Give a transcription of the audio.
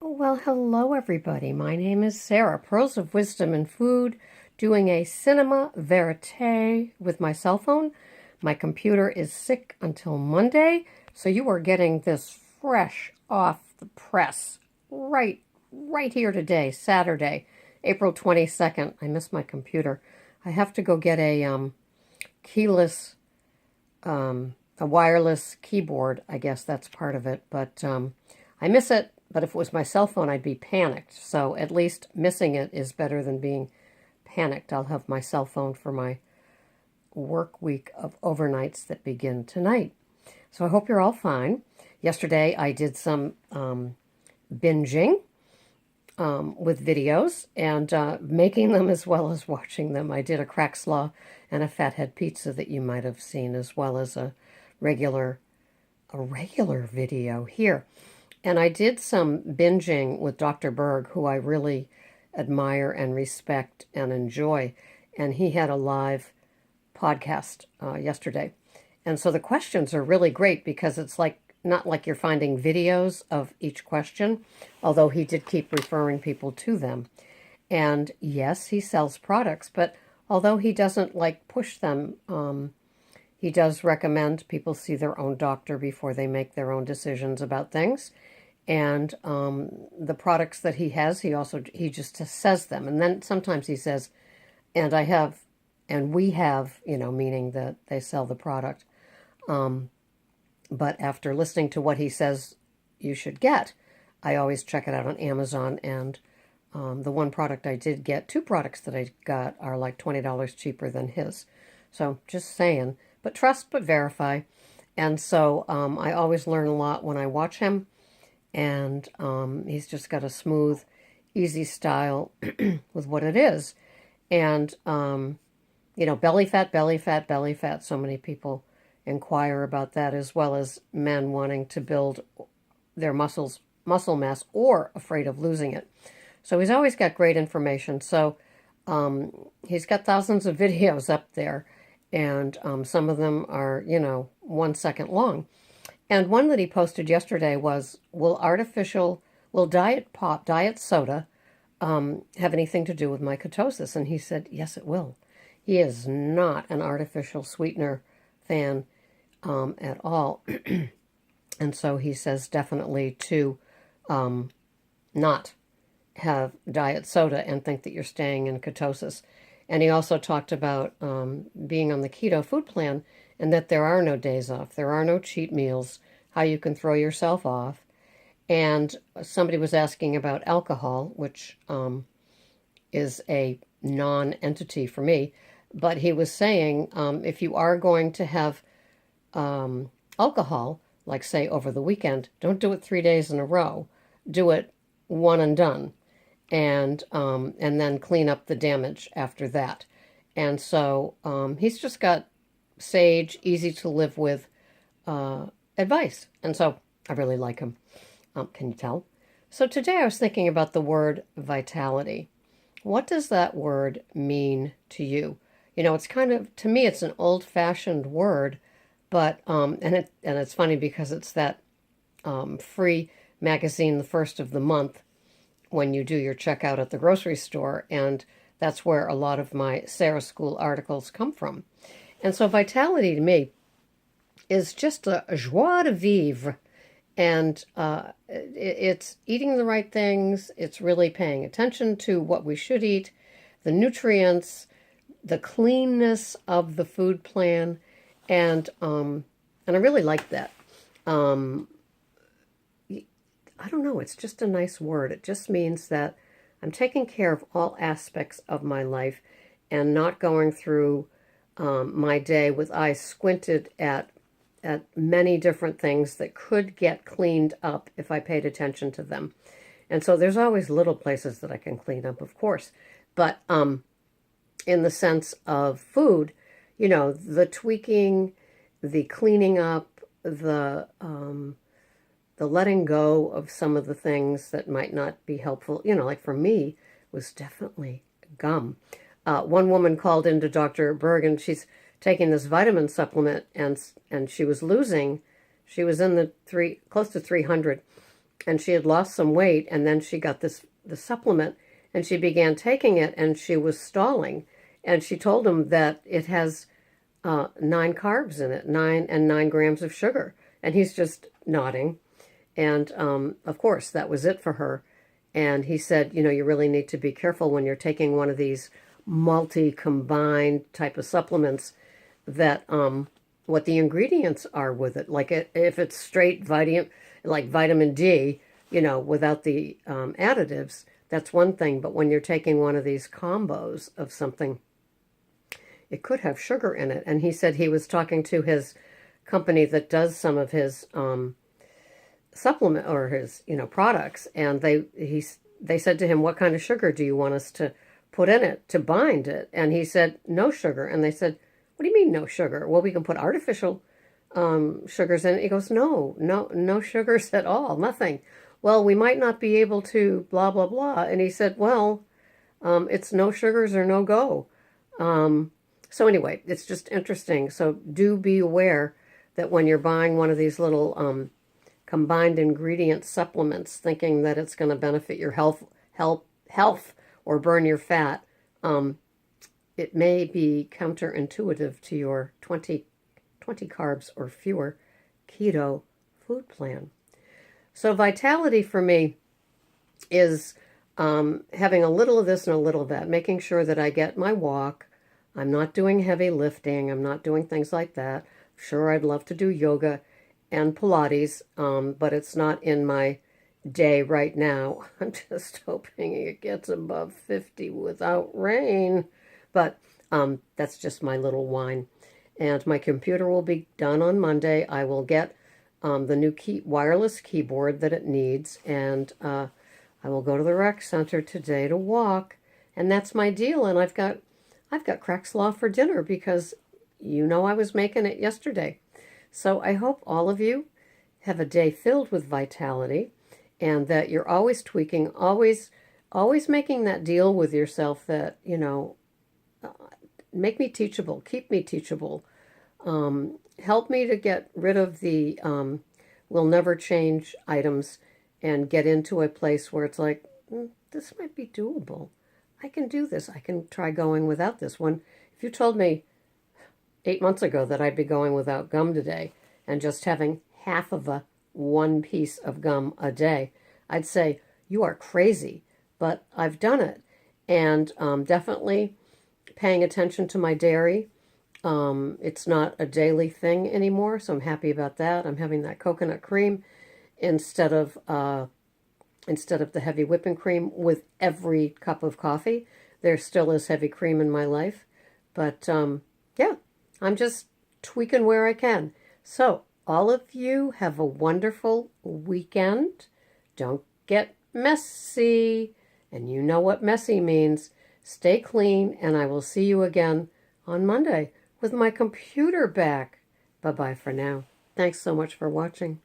Well, hello everybody. My name is Sarah, Pearls of Wisdom and Food, doing a cinema verite with my cell phone. My computer is sick until Monday, so you are getting this fresh off the press right here today, Saturday, April 22nd. I miss my computer. I have to go get a keyless, a wireless keyboard. I guess that's part of it, but I miss it. But if it was my cell phone, I'd be panicked. So at least missing it is better than being panicked. I'll have my cell phone for my work week of overnights that begin tonight. So I hope you're all fine. Yesterday I did some binging with videos and making them as well as watching them. I did a crack slaw and a fathead pizza that you might have seen, as well as a regular video here. And I did some binging with Dr. Berg, who I really admire and respect and enjoy. And he had a live podcast yesterday. And so the questions are really great because it's not like you're finding videos of each question, although he did keep referring people to them. And yes, he sells products, but although he doesn't push them, he does recommend people see their own doctor before they make their own decisions about things. And the products that he has, he just says them. And then sometimes he says, and we have, meaning that they sell the product. But after listening to what he says you should get, I always check it out on Amazon. And the one product I did get, two products that I got are like $20 cheaper than his. So just saying, but trust but verify. And so I always learn a lot when I watch him. And he's just got a smooth, easy style with what it is. And, belly fat, belly fat, belly fat. So many people inquire about that, as well as men wanting to build their muscle mass, or afraid of losing it. So he's always got great information. So he's got thousands of videos up there. And some of them are, 1 second long. And one that he posted yesterday was, will diet soda have anything to do with my ketosis? And he said, yes, it will. He is not an artificial sweetener fan at all. And so he says definitely to not have diet soda and think that you're staying in ketosis. And he also talked about being on the keto food plan, and that there are no days off, there are no cheat meals, how you can throw yourself off. And somebody was asking about alcohol, which is a non-entity for me. But he was saying if you are going to have alcohol, like say over the weekend, don't do it 3 days in a row. Do it one and done. And then clean up the damage after that. And so he's just got sage, easy to live with advice. And so I really like him. Can you tell? So today I was thinking about the word vitality. What does that word mean to you? It's kind of, to me, it's an old-fashioned word, but and it's funny because it's that free magazine, the first of the month, when you do your checkout at the grocery store, and that's where a lot of my Sarah School articles come from. And so vitality to me is just a joie de vivre. And it's eating the right things. It's really paying attention to what we should eat, the nutrients, the cleanness of the food plan. And I really like that. I don't know. It's just a nice word. It just means that I'm taking care of all aspects of my life and not going through my day with eyes squinted at many different things that could get cleaned up if I paid attention to them. And so there's always little places that I can clean up, of course. But in the sense of food, the tweaking, the cleaning up, the letting go of some of the things that might not be helpful, like for me, was definitely gum. One woman called into Dr. Berg, and she's taking this vitamin supplement, and she was in the close to 300, and she had lost some weight, and then she got the supplement, and she began taking it, and she was stalling. And she told him that it has 9 carbs in it, 9 grams of sugar. And he's just nodding. And of course, that was it for her. And he said, you really need to be careful when you're taking one of these multi-combined type of supplements that what the ingredients are with it. Like if it's straight vitamin, like vitamin D, without the additives, that's one thing. But when you're taking one of these combos of something, it could have sugar in it. And he said he was talking to his company that does some of his supplement or his products, and they said to him, what kind of sugar do you want us to put in it to bind it? And he said no sugar. And they said, what do you mean no sugar? Well, we can put artificial sugars in it. He goes, no sugars at all, nothing. Well, we might not be able to blah blah blah. And he said, well, it's no sugars or no go. So anyway, it's just interesting. So do be aware that when you're buying one of these little combined ingredient supplements, thinking that it's going to benefit your health or burn your fat, it may be counterintuitive to your 20 carbs or fewer keto food plan. So vitality for me is having a little of this and a little of that, making sure that I get my walk. I'm not doing heavy lifting. I'm not doing things like that. Sure, I'd love to do yoga and Pilates, but it's not in my day right now. I'm just hoping it gets above 50 without rain. But that's just my little whine. And my computer will be done on Monday. I will get the new wireless keyboard that it needs, and I will go to the rec center today to walk. And that's my deal. And I've got crack slaw for dinner because I was making it yesterday. So I hope all of you have a day filled with vitality, and that you're always tweaking, always making that deal with yourself that, make me teachable, keep me teachable, help me to get rid of the will never change items and get into a place where it's like, this might be doable. I can do this. I can try going without this one. If you told me 8 months ago that I'd be going without gum today and just having half of one piece of gum a day, I'd say, you are crazy. But I've done it. And definitely paying attention to my dairy. It's not a daily thing anymore, so I'm happy about that. I'm having that coconut cream instead of the heavy whipping cream with every cup of coffee. There still is heavy cream in my life. But yeah, I'm just tweaking where I can. So all of you have a wonderful weekend. Don't get messy. And you know what messy means. Stay clean, and I will see you again on Monday with my computer back. Bye-bye for now. Thanks so much for watching.